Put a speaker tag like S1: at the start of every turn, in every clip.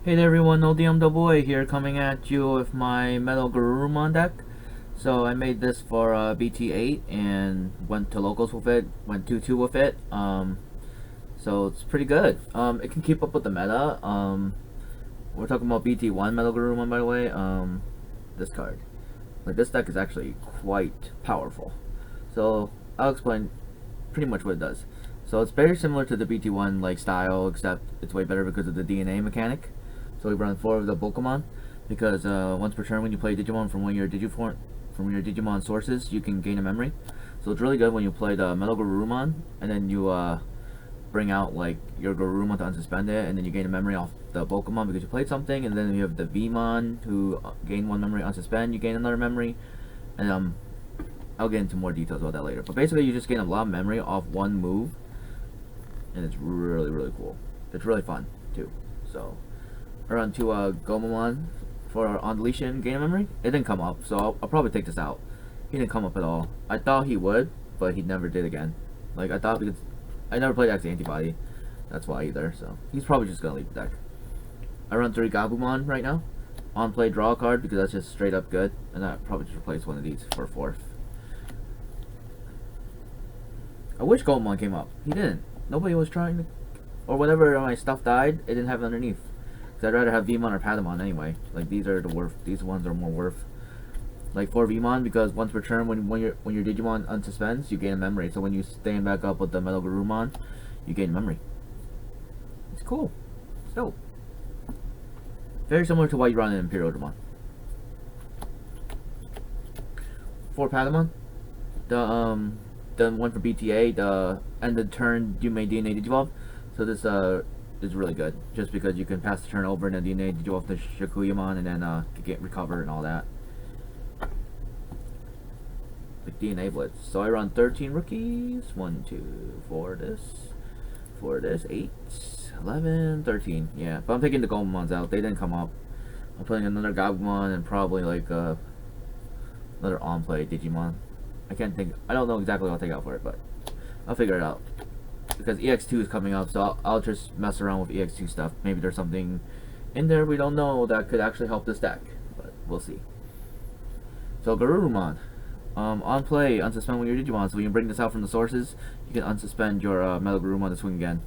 S1: Hey there everyone, ODM here coming at you with my MetalGarurumon deck. So I made this for BT8 and went to locals with it, went 2-2 with it. So it's pretty good. It can keep up with the meta. We're talking about BT1 MetalGarurumon, by the way. This card. Like, this deck is actually quite powerful. So I'll explain pretty much what it does. So it's very similar to the BT1 like style, except it's way better because of the DNA mechanic. So we run 4 of the Pokemon because once per turn when you play Digimon from one of your Digimon sources, you can gain a memory. So it's really good when you play the MetalGarurumon and then you bring out like your Garurumon to unsuspend it, and then you gain a memory off the Pokemon because you played something, and then you have the Vmon who gain 1 memory, unsuspend, you gain another memory, and I'll get into more details about that later. But basically you just gain a lot of memory off one move, and it's really cool. It's really fun too. So around to Gomamon for Unleashing gain memory. It didn't come up, so I'll probably take this out. He didn't come up at all. I thought he would, but he never did again. Like, I thought because I never played X Antibody. That's why either, so he's probably just gonna leave the deck. I run 3 Gabumon right now. On play, draw a card because that's just straight up good, and I probably just replace one of these for a 4th. I wish Goemon came up. He didn't. Nobody was trying to, or whenever my stuff died, it didn't have it underneath. I'd rather have Vmon or Patamon anyway. Like, these are the worth. These ones are more worth. Like for Vmon, because once per turn, when your Digimon unsuspends, you gain a memory. So when you stand back up with the MetalGarurumon, you gain memory. It's cool. It's dope. Very similar to what you run in Imperial Digimon. For Patamon, the one for BTA, the end of the turn you may DNA Digivolve. So this is really good, just because you can pass the turn over and then DNA Digivolve the Shikuyamon and then get recover and all that. Like DNA Blitz. So I run 13 rookies. 1, 2, 4 this, 8, 11, 13. Yeah, but I'm taking the Gomamons out. They didn't come up. I'm putting another Gabumon and probably like another on-play Digimon. I don't know exactly what I'll take out for it, but I'll figure it out. Because EX2 is coming up, so I'll just mess around with EX2 stuff. Maybe there's something in there we don't know that could actually help this deck, but we'll see. So Garurumon. On play, unsuspend when your Digimon, so when you bring this out from the sources, you can unsuspend your MetalGarurumon to swing again.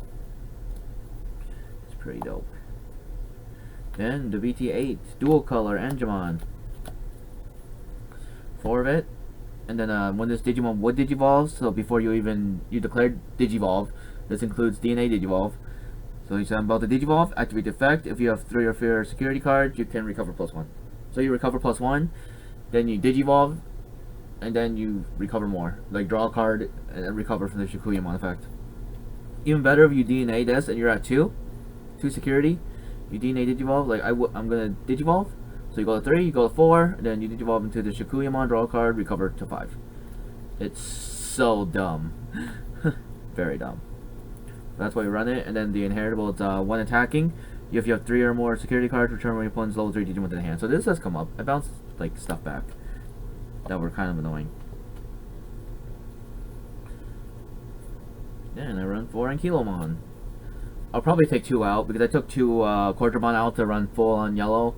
S1: It's pretty dope. Then the BT8 dual color Angemon. 4 of it. And then when this Digimon would Digivolve, so before you declared Digivolve, this includes DNA Digivolve. So you say I'm about to Digivolve, activate the effect. If you have 3 or fewer security cards, you can recover +1. So you recover +1, then you Digivolve, and then you recover more. Like draw a card and then recover from the Shikuyamon effect. Even better if you DNA this and you're at 2 security, you DNA Digivolve, like I'm gonna Digivolve. So you go to 3, you go to 4, and then you Digivolve into the Shikuyamon, draw a card, recover to 5. It's so dumb. Very dumb. That's why you run it, and then the inheritable, it's 1 attacking. If you have 3 or more security cards, return when your opponent's level 3 Digimon to the hand. So this does come up. I bounced like stuff back that were kind of annoying. Then I run 4 Ankylomon. I'll probably take 2 out because I took 2 Quadramon out to run full on yellow,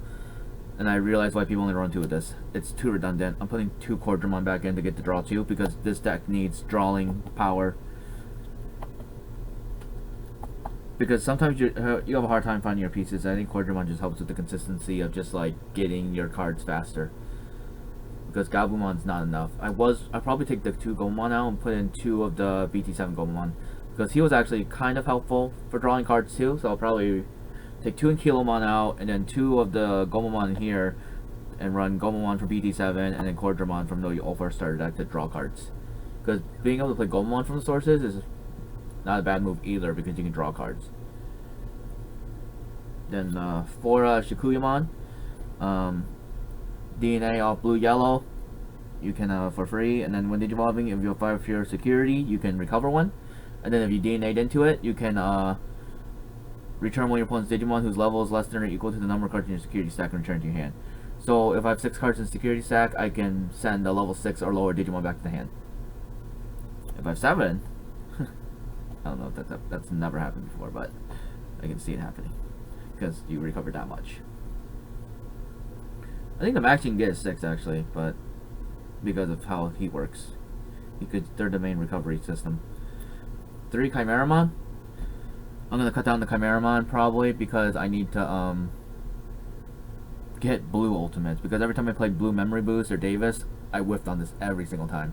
S1: and I realized why people only run 2 with this. It's too redundant. I'm putting 2 Quadramon back in to get to draw 2 because this deck needs drawing power. Because sometimes you have a hard time finding your pieces. I think Quadramon just helps with the consistency of just like getting your cards faster. Because Gabumon's not enough. I'll probably take the 2 Gomamon out and put in 2 of the BT7 Gomamon. Because he was actually kind of helpful for drawing cards too, so I'll probably take 2 Ankylomon out, and then 2 of the Gomamon here, and run Gomamon for BT7, and then Quadramon from the all first starter deck to draw cards. Because being able to play Gomamon from the sources is not a bad move either, because you can draw cards. Then for Shikuyamon, DNA off blue yellow, you can for free, and then when Digivolving, if you have 5 fewer security, you can recover 1, and then if you DNA'd into it, you can return one of your opponent's Digimon whose level is less than or equal to the number of cards in your security stack and return to your hand. So if I have 6 cards in security stack, I can send a level 6 or lower Digimon back to the hand. If I have 7, I don't know if that's never happened before, but I can see it happening. because you recover that much. I think the max you can get is 6 actually, but because of how he works, they're the main recovery system. 3 Chimeramon. I'm gonna cut down the Chimeramon probably because I need to get blue ultimates, because every time I played blue memory boost or Davis, I whiffed on this every single time.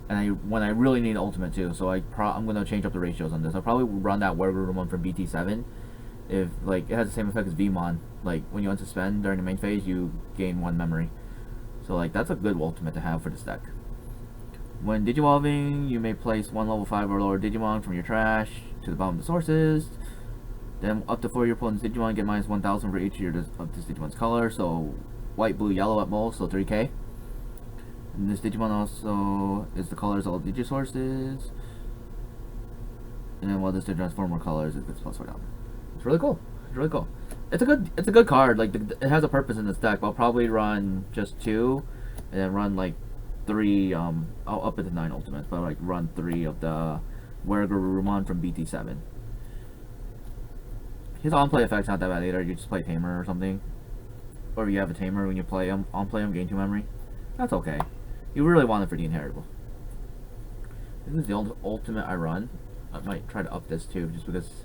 S1: And when I really need ultimate too, so I'm gonna change up the ratios on this. I'll probably run that WarGreymon from BT7. If like it has the same effect as Vmon, like when you unsuspend during the main phase, you gain 1 memory. So like that's a good ultimate to have for this deck. When Digivolving, you may place 1 level 5 or lower Digimon from your trash to the bottom of the sources. Then up to 4 your opponent's Digimon get minus 1,000 for each of this Digimon's color. So white, blue, yellow at most, so 3k. And this Digimon also is the colors of all Digisources. And then while this Digimon's 4 more colors, it gets plus 4,000. It's really cool. It's really cool. It's a good card. Like it has a purpose in this deck. I'll probably run just 2, and then run like 3. I'll up it to 9 ultimates, but like run 3 of the WarGreymon from BT7. His on-play effect's not that bad either. You just play Tamer or something, or you have a Tamer when you play him. On-play him, gain 2 memory. That's okay. You really want it for the inheritable. This is the ultimate I run. I might try to up this too, just because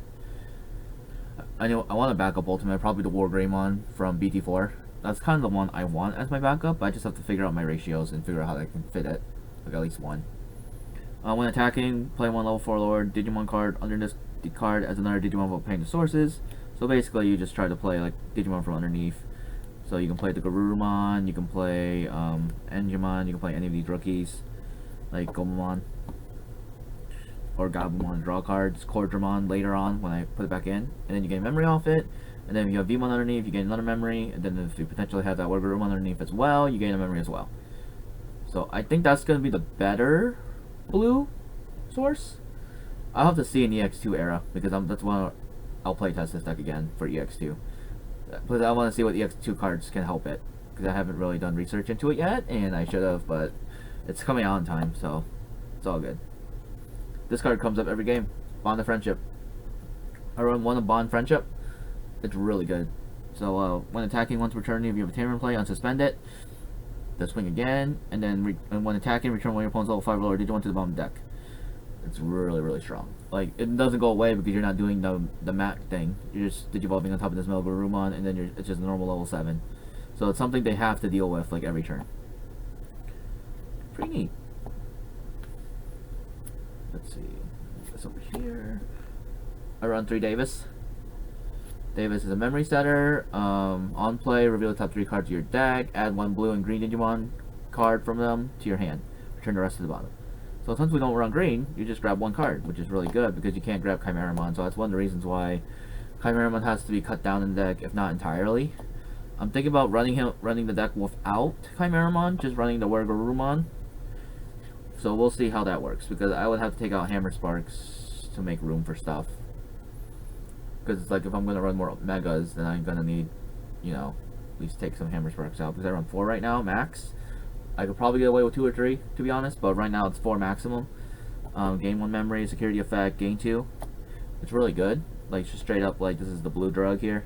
S1: I know I want a backup ultimate. Probably the WarGreymon from BT4. That's kind of the one I want as my backup. But I just have to figure out my ratios and figure out how I can fit it. Like at least 1. When attacking, play 1 level 4 lower Digimon card under this card as another Digimon while paying the sources. So basically, you just try to play like Digimon from underneath. So you can play the Garurumon, you can play Enjimon, you can play any of these rookies, like Gomamon or Gabumon. Draw cards, Cordramon later on when I put it back in, and then you gain memory off it. And then if you have Vmon underneath, you gain another memory. And then if you potentially have that WarGreymon underneath as well, you gain a memory as well. So I think that's going to be the better blue source. I'll have to see in EX2 era, because that's when I'll play test this deck again for EX2. But I want to see what EX2 cards can help it, because I haven't really done research into it yet, and I should have, but it's coming out in time, so it's all good. This card comes up every game. Bond of Friendship. I run 1 of Bond Friendship. It's really good. So when attacking once per turn, if you have a Tamer in play, unsuspend it. Then swing again, and then when attacking, return 1 of your opponent's level 5 or lower Digimon to the bottom of the deck. It's really, really strong. Like, it doesn't go away because you're not doing the mat thing. You're just Digivolving on top of this MetalGarurumon, and then it's just a normal level 7. So it's something they have to deal with, like, every turn. Pretty neat. Let's see. This over here. I run 3 Davis. Davis is a memory setter. On play, reveal the top 3 cards of your deck. Add 1 blue and green Digimon card from them to your hand. Return the rest to the bottom. So since we don't run green, you just grab 1 card, which is really good because you can't grab Chimeramon. So that's one of the reasons why Chimeramon has to be cut down in the deck, if not entirely. I'm thinking about running the deck without Chimeramon, just running the WarGreymon. So we'll see how that works, because I would have to take out Hammer Sparks to make room for stuff. Because it's like, if I'm going to run more Megas, then I'm going to need, you know, at least take some Hammer Sparks out. Because I run 4 right now, max. I could probably get away with 2 or 3, to be honest, but right now it's 4 maximum. Gain 1 memory, security effect, gain 2. It's really good. Like, just straight up, like, this is the blue drug here.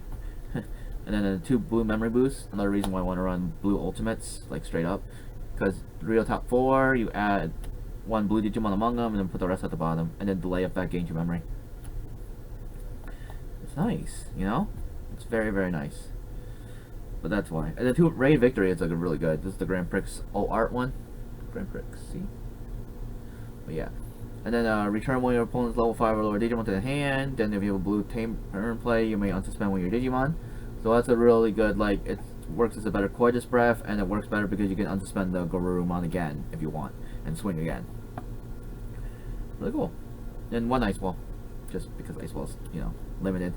S1: And then the 2 blue memory boosts. Another reason why I want to run blue ultimates, like, straight up. Because real top 4, you add 1 blue Digimon among them, and then put the rest at the bottom. And then delay effect, gain 2 memory. It's nice, you know? It's very, very nice. But that's why. And the 2 Raid Victory is like really good. This is the Grand Prix Alt Art one. Grand Prix, see? But yeah. And then return 1 of your opponent's level 5 or lower Digimon to the hand. Then if you have a blue Tamer in play, you may unsuspend 1 of your Digimon. So that's a really good, like, it works as a better Coitus Breath, and it works better because you can unsuspend the Garurumon again if you want, and swing again. Really cool. And 1 Ice Wall, just because Ice Wall's, you know, limited.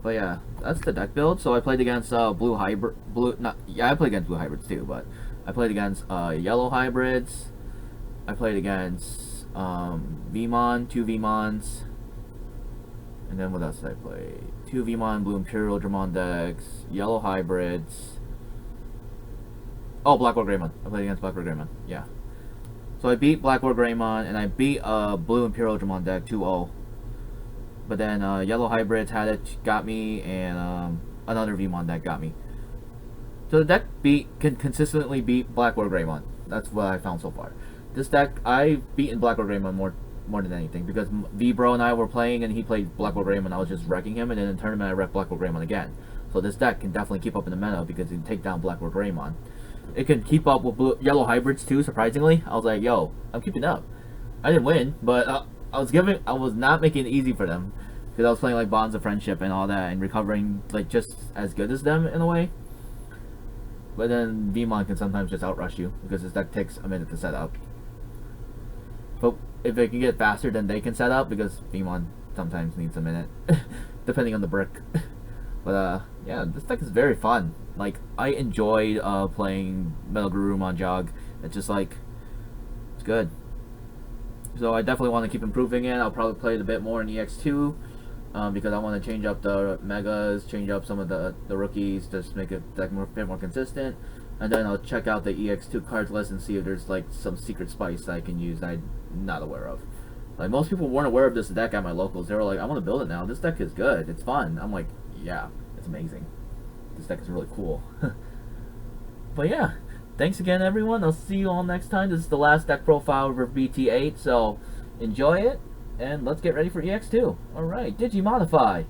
S1: But yeah, that's the deck build. So I played against I played against blue hybrids too, but I played against yellow hybrids. I played against Vmon, 2 Vmons, and then what else did I play? 2 Vmon, blue Imperial Dramon decks, yellow hybrids. Oh, BlackWarGreymon. I played against BlackWarGreymon. Yeah. So I beat BlackWarGreymon, and I beat blue Imperial Dramon deck 2-0. but then Yellow Hybrids had it, got me, and another Vmon deck got me. So the deck can consistently beat BlackWarGreymon. That's what I found so far. This deck, I've beaten BlackWarGreymon more than anything, because V-Bro and I were playing and he played BlackWarGreymon, I was just wrecking him, and then in tournament I wrecked BlackWarGreymon again. So this deck can definitely keep up in the meta because it can take down BlackWarGreymon. It can keep up with Yellow Hybrids too, surprisingly. I was like, yo, I'm keeping up. I didn't win, but I was not making it easy for them, because I was playing like Bonds of Friendship and all that, and recovering like just as good as them in a way. But then Vmon can sometimes just outrush you, because this deck takes a minute to set up. But if they can get faster than they can set up, because Vmon sometimes needs a minute, depending on the brick. But yeah, this deck is very fun. Like, I enjoyed playing MetalGarurumon Jog. It's just like, it's good. So I definitely want to keep improving it. I'll probably play it a bit more in EX2, because I want to change up the megas, change up some of the rookies, just make it like a bit more consistent. And then I'll check out the EX2 cards list and see if there's like some secret spice that I can use that I'm not aware of. Like, most people weren't aware of this deck at my locals. They were like, I want to build it now. This deck is good. It's fun. I'm like, yeah, it's amazing. This deck is really cool. But yeah, thanks again, everyone. I'll see you all next time. This is the last deck profile for BT8, so enjoy it, and let's get ready for EX2. Alright, Digimodify!